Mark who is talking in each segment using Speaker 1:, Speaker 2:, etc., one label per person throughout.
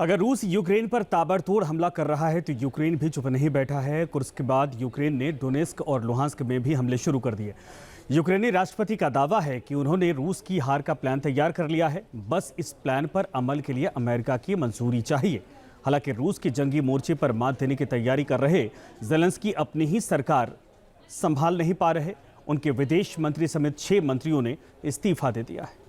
Speaker 1: अगर रूस यूक्रेन पर ताबड़तोड़ हमला कर रहा है तो यूक्रेन भी चुप नहीं बैठा है। कुर्स्क के बाद यूक्रेन ने डोनेस्क और लुहांस्क में भी हमले शुरू कर दिए। यूक्रेनी राष्ट्रपति का दावा है कि उन्होंने रूस की हार का प्लान तैयार कर लिया है। बस इस प्लान पर अमल के लिए अमेरिका की मंजूरी चाहिए। हालांकि रूस की जंगी मोर्चे पर मात देने की तैयारी कर रहे ज़ेलेंस्की अपनी ही सरकार संभाल नहीं पा रहे। उनके विदेश मंत्री समेत 6 मंत्रियों ने इस्तीफा दे दिया है।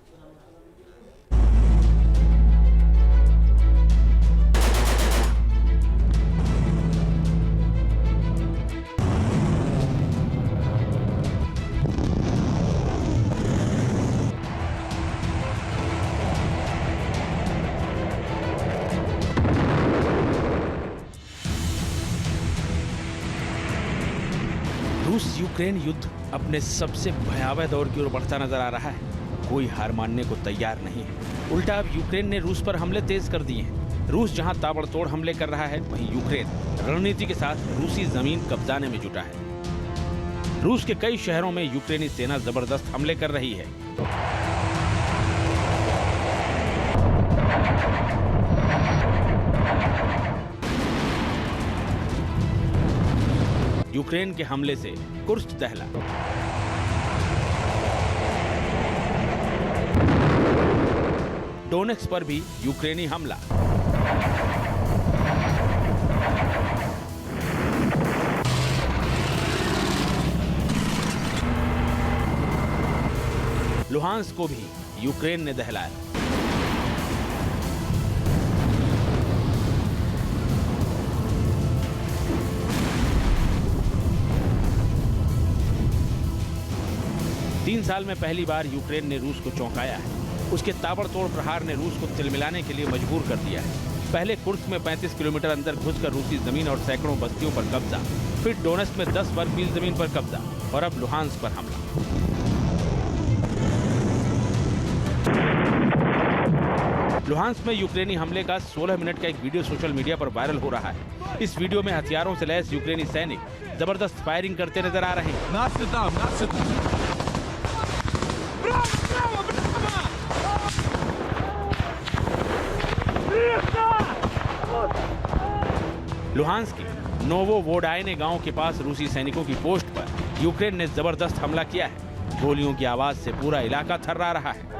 Speaker 2: रूस यूक्रेन युद्ध अपने सबसे भयावह दौर की ओर बढ़ता नजर आ रहा है। कोई हार मानने को तैयार नहीं है। उल्टा अब यूक्रेन ने रूस पर हमले तेज कर दिए हैं। रूस जहां ताबड़तोड़ हमले कर रहा है, वहीं यूक्रेन रणनीति के साथ रूसी जमीन कब्जाने में जुटा है। रूस के कई शहरों में यूक्रेनी सेना जबरदस्त हमले कर रही है। यूक्रेन के हमले से कुर्स्क दहला। डोनेक्स पर भी यूक्रेनी हमला। लुहांस्क को भी यूक्रेन ने दहलाया। तीन साल में पहली बार यूक्रेन ने रूस को चौंकाया है। उसके ताबड़तोड़ प्रहार ने रूस को तिलमिलाने के लिए मजबूर कर दिया है। पहले कुर्स्क में 35 किलोमीटर अंदर घुसकर रूसी जमीन और सैकड़ों बस्तियों पर कब्जा, फिर डोनेस्क में 10 वर्ग मील जमीन पर कब्जा और अब लुहांस्क पर हमला। लुहांस्क में यूक्रेनी हमले का 16 मिनट का एक वीडियो सोशल मीडिया पर वायरल हो रहा है। इस वीडियो में हथियारों से लैस यूक्रेनी सैनिक जबरदस्त फायरिंग करते नजर आ रहे हैं। लुहांस्क के नोवोवोडाइने गांव के पास रूसी सैनिकों की पोस्ट पर यूक्रेन ने जबरदस्त हमला किया है। गोलियों की आवाज से पूरा इलाका थर्रा रहा है।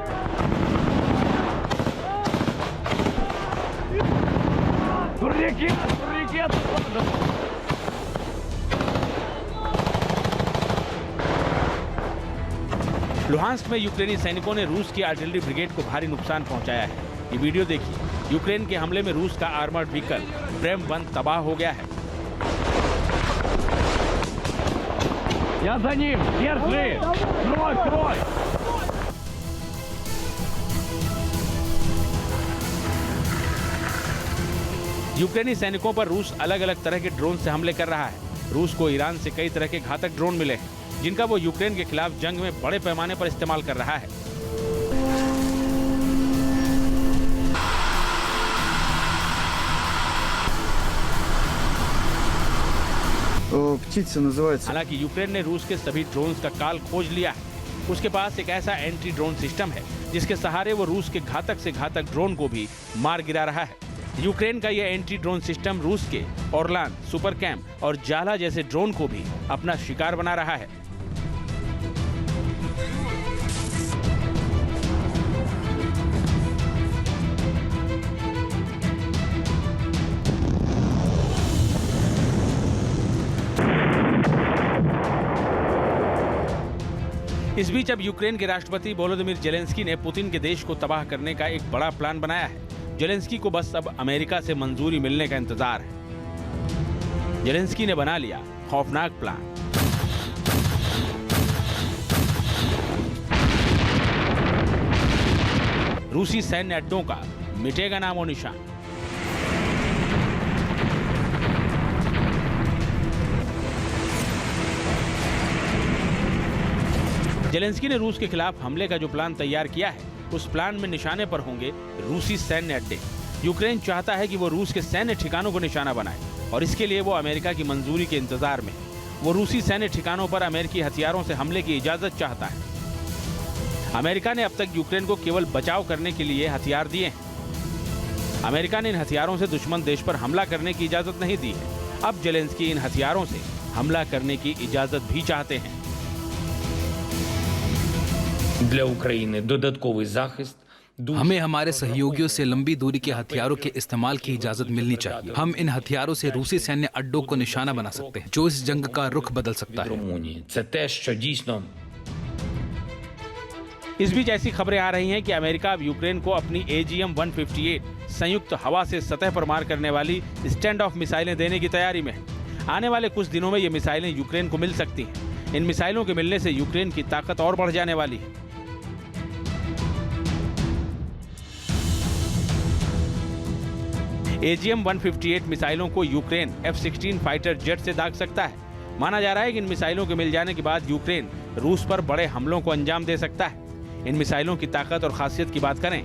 Speaker 2: लुहांस्क में यूक्रेनी सैनिकों ने रूस की आर्टिलरी ब्रिगेड को भारी नुकसान पहुंचाया है। ये वीडियो देखिए। यूक्रेन के हमले में रूस का आर्मर्ड व्हीकल ब्रेम 1 तबाह हो गया है। यूक्रेनी सैनिकों पर रूस अलग अलग तरह के ड्रोन से हमले कर रहा है। रूस को ईरान से कई तरह के घातक ड्रोन मिले हैं, जिनका वो यूक्रेन के खिलाफ जंग में बड़े पैमाने पर इस्तेमाल कर रहा है। हालांकि यूक्रेन ने रूस के सभी ड्रोन्स का काल खोज लिया है। उसके पास एक ऐसा एंटी ड्रोन सिस्टम है जिसके सहारे वो रूस के घातक से घातक ड्रोन को भी मार गिरा रहा है। यूक्रेन का यह एंटी ड्रोन सिस्टम रूस के ओरलान, सुपर कैम्प और जाला जैसे ड्रोन को भी अपना शिकार बना रहा है। इस बीच अब यूक्रेन के राष्ट्रपति वोलोदिमीर ज़ेलेंस्की ने पुतिन के देश को तबाह करने का एक बड़ा प्लान बनाया है। ज़ेलेंस्की को बस अब अमेरिका से मंजूरी मिलने का इंतजार है। ज़ेलेंस्की ने बना लिया खौफनाक प्लान। रूसी सैन्य अड्डों का मिटेगा नामो निशान। ज़ेलेंस्की ने रूस के खिलाफ हमले का जो प्लान तैयार किया है, उस प्लान में निशाने पर होंगे रूसी सैन्य अड्डे। यूक्रेन चाहता है कि वो रूस के सैन्य ठिकानों को निशाना बनाए और इसके लिए वो अमेरिका की मंजूरी के इंतजार में। वो रूसी सैन्य ठिकानों पर अमेरिकी हथियारों से हमले की इजाजत चाहता है। अमेरिका ने अब तक यूक्रेन को केवल बचाव करने के लिए हथियार दिए हैं। अमेरिका ने इन हथियारों से दुश्मन देश पर हमला करने की इजाजत नहीं दी है। अब जेलेंस्की इन हथियारों से हमला करने की इजाजत भी चाहते हैं।
Speaker 3: Для України додатковий захист.
Speaker 4: हमें हमारे सहयोगियों से लंबी दूरी के हथियारों के इस्तेमाल की इजाजत मिलनी चाहिए। हम इन हथियारों से रूसी सैन्य अड्डों को निशाना बना सकते हैं, जो इस जंग का रुख बदल सकता है।
Speaker 3: Румунії. Це те, що дійсно
Speaker 2: इस बीच ऐसी खबरें आ रही हैं कि अमेरिका अब यूक्रेन को अपनी AGM-158 संयुक्त हवा से सतह पर मार करने वाली स्टैंड ऑफ मिसाइलें देने की तैयारी में है। आने वाले कुछ दिनों में ये मिसाइलें यूक्रेन को मिल सकती हैं। इन मिसाइलों के मिलने से यूक्रेन की ताकत और बढ़ जाने वाली है। AGM-158 मिसाइलों को यूक्रेन F-16 फाइटर जेट से दाग सकता है। माना जा रहा है कि इन मिसाइलों के मिल जाने के बाद यूक्रेन रूस पर बड़े हमलों को अंजाम दे सकता है। इन मिसाइलों की ताकत और खासियत की बात करें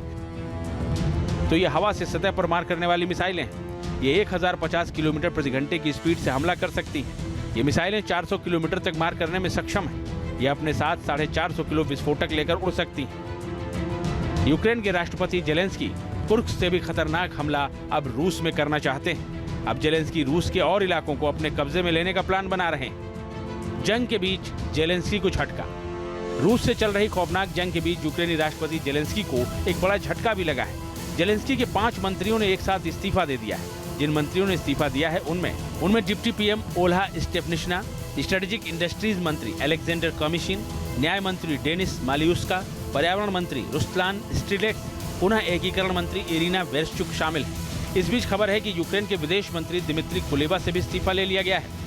Speaker 2: तो ये हवा से सतह पर मार करने वाली मिसाइलें हैं। ये 1050 किलोमीटर प्रति घंटे की स्पीड से हमला कर सकती हैं। ये मिसाइलें 400 किलोमीटर तक मार करने में सक्षम हैं। ये अपने साथ 450 किलो विस्फोटक लेकर उड़ सकती हैं। यूक्रेन के राष्ट्रपति जेलेंस्की कुर्स्क से भी खतरनाक हमला अब रूस में करना चाहते हैं। अब जेलेंस्की रूस के और इलाकों को अपने कब्जे में लेने का प्लान बना रहे हैं। जंग के बीच जेलेंस्की को झटका। रूस से चल रही खौफनाक जंग के बीच यूक्रेनी राष्ट्रपति जेलेंस्की को एक बड़ा झटका भी लगा है। जेलेंस्की के 5 मंत्रियों ने एक साथ इस्तीफा दे दिया है। जिन मंत्रियों ने इस्तीफा दिया है उनमें deputy PM Olha Stefanishyna, strategic industries मंत्री अलेक्जेंडर कमिशिन, न्याय मंत्री डेनिस मालियुस्का, पर्यावरण मंत्री रुस्लान स्ट्रिलेक्स, पुनः एकीकरण मंत्री इरिना वेरशचुक शामिल हैं। इस बीच खबर है कि यूक्रेन के विदेश मंत्री दिमित्री कुलेबा से भी इस्तीफा ले लिया गया है।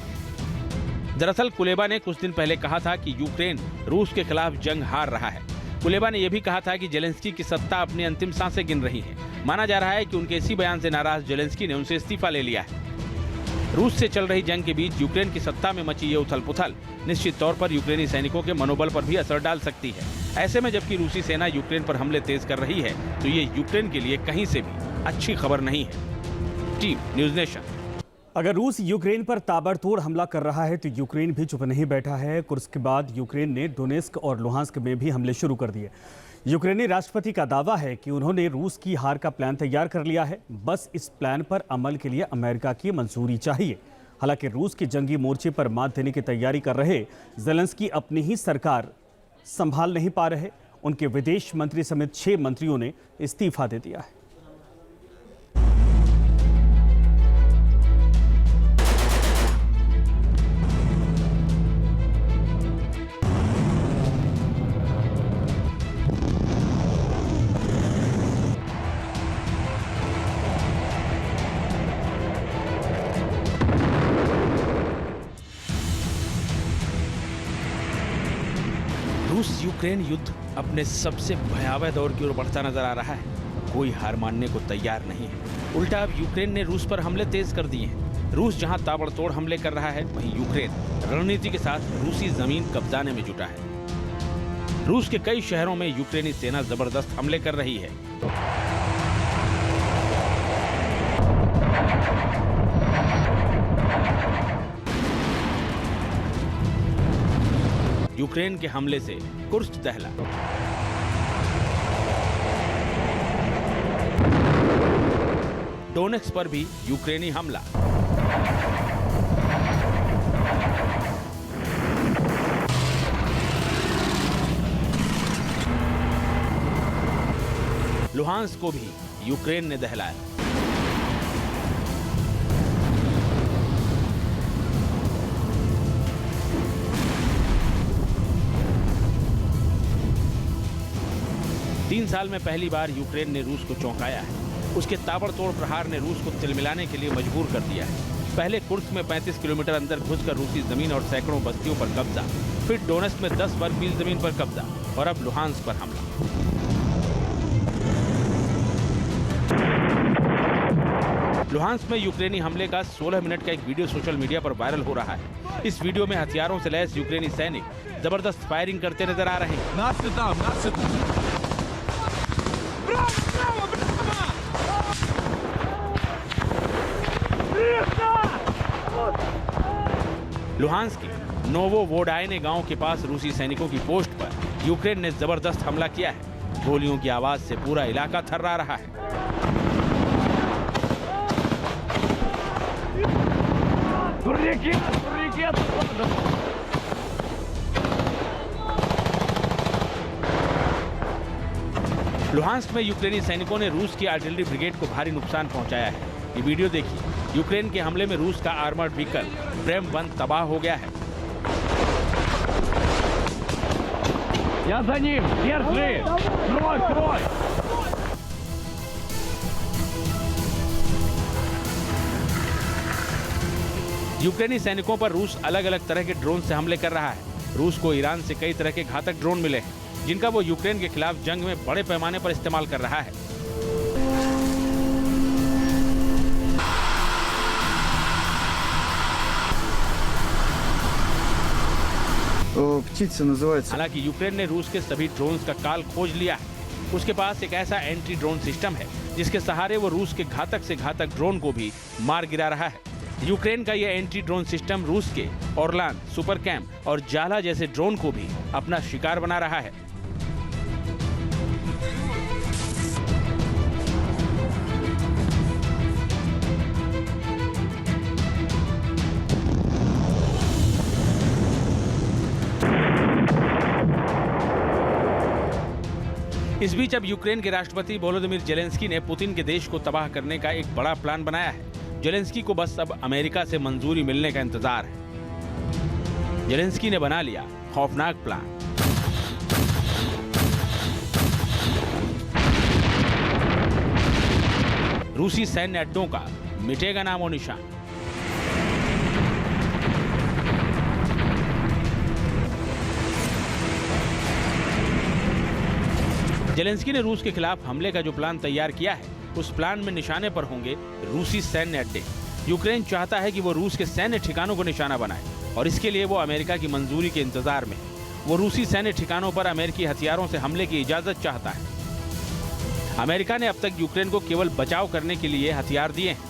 Speaker 2: दरअसल कुलेबा ने कुछ दिन पहले कहा था कि यूक्रेन रूस के खिलाफ जंग हार रहा है। कुलेबा ने यह भी कहा था कि जेलेंस्की की सत्ता अपनी अंतिम सांसें गिन रही है। माना जा रहा है कि उनके इसी बयान से नाराज जेलेंस्की ने उनसे इस्तीफा ले लिया है। रूस से चल रही जंग के बीच यूक्रेन की सत्ता में मची ये उथल पुथल निश्चित तौर पर यूक्रेनी सैनिकों के मनोबल पर भी असर डाल सकती है। ऐसे में जबकि रूसी सेना यूक्रेन पर हमले तेज कर रही है तो ये यूक्रेन के लिए कहीं से भी अच्छी खबर नहीं है। Team news nation.
Speaker 1: अगर रूस यूक्रेन पर ताबड़तोड़ हमला कर रहा है तो यूक्रेन भी चुप नहीं बैठा है। कुर्स्क के बाद यूक्रेन ने डोनेस्क और लुहांस्क में भी हमले शुरू कर दिए। यूक्रेनी राष्ट्रपति का दावा है कि उन्होंने रूस की हार का प्लान तैयार कर लिया है। बस इस प्लान पर अमल के लिए अमेरिका की मंजूरी चाहिए। हालांकि रूस के जंगी मोर्चे पर मात देने की तैयारी कर रहे जेलेंस्की अपनी ही सरकार संभाल नहीं पा रहे। उनके विदेश मंत्री समेत 6 मंत्रियों ने इस्तीफा दे दिया है।
Speaker 2: रूस यूक्रेन युद्ध अपने सबसे भयावह दौर की ओर बढ़ता नजर आ रहा है। कोई हार मानने को तैयार नहीं है। उल्टा अब यूक्रेन ने रूस पर हमले तेज कर दिए हैं। रूस जहां ताबड़तोड़ हमले कर रहा है, वहीं यूक्रेन रणनीति के साथ रूसी जमीन कब्जाने में जुटा है। रूस के कई शहरों में यूक्रेनी सेना जबरदस्त हमले कर रही है। यूक्रेन के हमले से कुर्स्क दहला। डोनेक्स पर भी यूक्रेनी हमला। लुहांस्क को भी यूक्रेन ने दहलाया। तीन साल में पहली बार यूक्रेन ने रूस को चौंकाया है। उसके ताबड़तोड़ प्रहार ने रूस को तिलमिलाने के लिए मजबूर कर दिया है। पहले कुर्स्क में 35 किलोमीटर अंदर घुसकर रूसी जमीन और सैकड़ों बस्तियों पर कब्जा, फिर डोनेस्क में 10 वर्ग मील जमीन पर कब्जा और अब लुहांस्क पर हमला। लुहांस्क में यूक्रेनी हमले का 16 मिनट का एक वीडियो सोशल मीडिया पर वायरल हो रहा है। इस वीडियो में हथियारों से लैस यूक्रेनी सैनिक जबरदस्त फायरिंग करते नजर आ रहे हैं। लुहांस्क के नोवोवोडायने गांव के पास रूसी सैनिकों की पोस्ट पर यूक्रेन ने जबरदस्त हमला किया है। गोलियों की आवाज से पूरा इलाका थर्रा रहा है। लुहांस्क में यूक्रेनी सैनिकों ने रूस की आर्टिलरी ब्रिगेड को भारी नुकसान पहुंचाया है। ये वीडियो देखिए। यूक्रेन के हमले में रूस का आर्मर्ड व्हीकल ब्रेम 1 तबाह हो गया है। यूक्रेनी सैनिकों पर रूस अलग अलग तरह के ड्रोन से हमले कर रहा है। रूस को ईरान से कई तरह के घातक ड्रोन मिले हैं, जिनका वो यूक्रेन के खिलाफ जंग में बड़े पैमाने पर इस्तेमाल कर रहा है।
Speaker 5: Птица называется.
Speaker 2: हालांकि यूक्रेन ने रूस के सभी ड्रोन्स का काल खोज लिया है। उसके पास एक ऐसा एंटी ड्रोन सिस्टम है जिसके सहारे वो रूस के घातक से घातक ड्रोन को भी मार गिरा रहा है। यूक्रेन का यह एंटी ड्रोन सिस्टम रूस के ओरलान, सुपर कैम्प और जाला जैसे ड्रोन को भी अपना शिकार बना रहा है। इस बीच अब यूक्रेन के राष्ट्रपति वोलोदिमीर जेलेंस्की ने पुतिन के देश को तबाह करने का एक बड़ा प्लान बनाया है। जेलेंस्की को बस अब अमेरिका से मंजूरी मिलने का इंतजार है। जेलेंस्की ने बना लिया खौफनाक प्लान। रूसी सैन्य अड्डों का मिटेगा नामो निशान। जेलेंस्की ने रूस के खिलाफ हमले का जो प्लान तैयार किया है, उस प्लान में निशाने पर होंगे रूसी सैन्य अड्डे। यूक्रेन चाहता है कि वो रूस के सैन्य ठिकानों को निशाना बनाए और इसके लिए वो अमेरिका की मंजूरी के इंतजार में है। वो रूसी सैन्य ठिकानों पर अमेरिकी हथियारों से हमले की इजाजत चाहता है। अमेरिका ने अब तक यूक्रेन को केवल बचाव करने के लिए हथियार दिए हैं।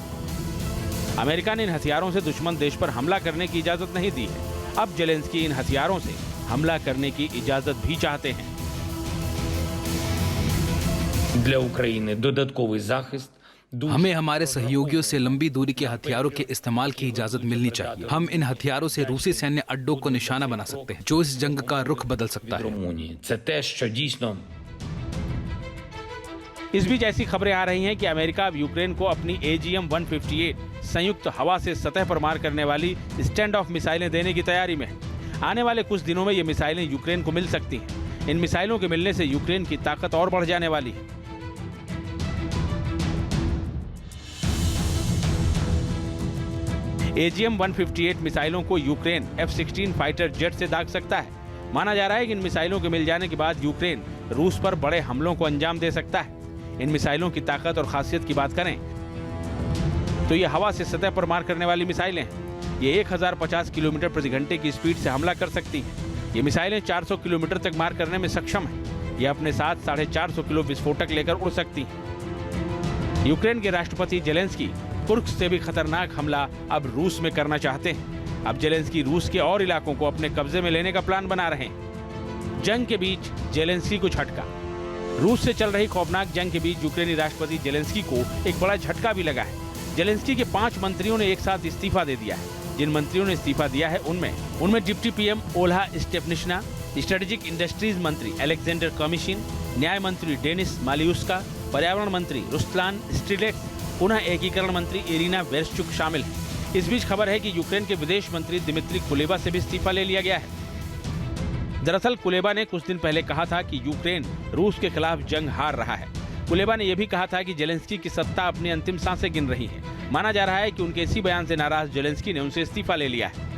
Speaker 2: अमेरिका ने इन हथियारों से दुश्मन देश पर हमला करने की इजाजत नहीं दी है। अब जेलेंस्की इन हथियारों से हमला करने की इजाजत भी चाहते हैं।
Speaker 3: Для України додатковий захист.
Speaker 4: हमें हमारे सहयोगियों से लंबी दूरी के हथियारों के इस्तेमाल की इजाजत मिलनी चाहिए। हम इन हथियारों से रूसी सैन्य अड्डों को निशाना बना सकते हैं, जो इस जंग का रुख बदल सकता है।
Speaker 3: Румунії. Це те, що дійсно
Speaker 2: इस बीच ऐसी खबरें आ रही हैं कि अमेरिका अब यूक्रेन को अपनी AGM-158 संयुक्त हवा से सतह पर मार करने वाली स्टैंड ऑफ मिसाइलें देने की तैयारी में है। आने वाले कुछ दिनों में ये मिसाइलें यूक्रेन को मिल सकती हैं। इन मिसाइलों के मिलने से यूक्रेन की ताकत और बढ़ जाने वाली है। AGM-158 मिसाइलों को यूक्रेन F-16 फाइटर जेट से दाग सकता है। माना जा रहा है कि इन मिसाइलों के मिल जाने के बाद यूक्रेन रूस पर बड़े हमलों को अंजाम दे सकता है। इन मिसाइलों की ताकत और खासियत की बात करें तो ये हवा से सतह पर मार करने वाली मिसाइलें हैं। ये 1050 किलोमीटर प्रति घंटे की स्पीड से हमला कर सकती हैं। ये मिसाइलें 400 किलोमीटर तक मार करने में सक्षम हैं। ये अपने साथ 450 किलो विस्फोटक लेकर उड़ सकती हैं। यूक्रेन के राष्ट्रपति जेलेंस्की कुर्स्क से भी खतरनाक हमला अब रूस में करना चाहते हैं। अब जेलेंस्की रूस के और इलाकों को अपने कब्जे में लेने का प्लान बना रहे हैं। जंग के बीच जेलेंस्की को झटका। रूस से चल रही खौफनाक जंग के बीच यूक्रेनी राष्ट्रपति जेलेंस्की को एक बड़ा झटका भी लगा है। जेलेंस्की के 5 मंत्रियों ने एक साथ इस्तीफा दे दिया है। जिन मंत्रियों ने इस्तीफा दिया है उनमें deputy PM Olha Stefanishyna, strategic industries मंत्री अलेक्जेंडर कमिशिन, न्याय मंत्री डेनिस मालियुस्का, पर्यावरण मंत्री रुस्लान स्ट्रिलेट्स, पुनः एकीकरण मंत्री इरिना वेरशचुक शामिल हैं। इस बीच खबर है कि यूक्रेन के विदेश मंत्री दिमित्री कुलेबा से भी इस्तीफा ले लिया गया है। दरअसल कुलेबा ने कुछ दिन पहले कहा था कि यूक्रेन रूस के खिलाफ जंग हार रहा है। कुलेबा ने यह भी कहा था कि जेलेंस्की की सत्ता अपनी अंतिम सांसें गिन रही है। माना जा रहा है कि उनके इसी बयान से नाराज जेलेंस्की ने उनसे इस्तीफा ले लिया है।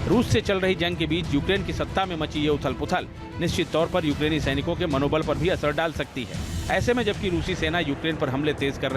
Speaker 2: रूस से चल रही जंग के बीच यूक्रेन की सत्ता में मची ये उथल-पुथल निश्चित तौर पर यूक्रेनी सैनिकों के मनोबल पर भी असर डाल सकती है। ऐसे में जबकि रूसी सेना यूक्रेन पर हमले तेज कर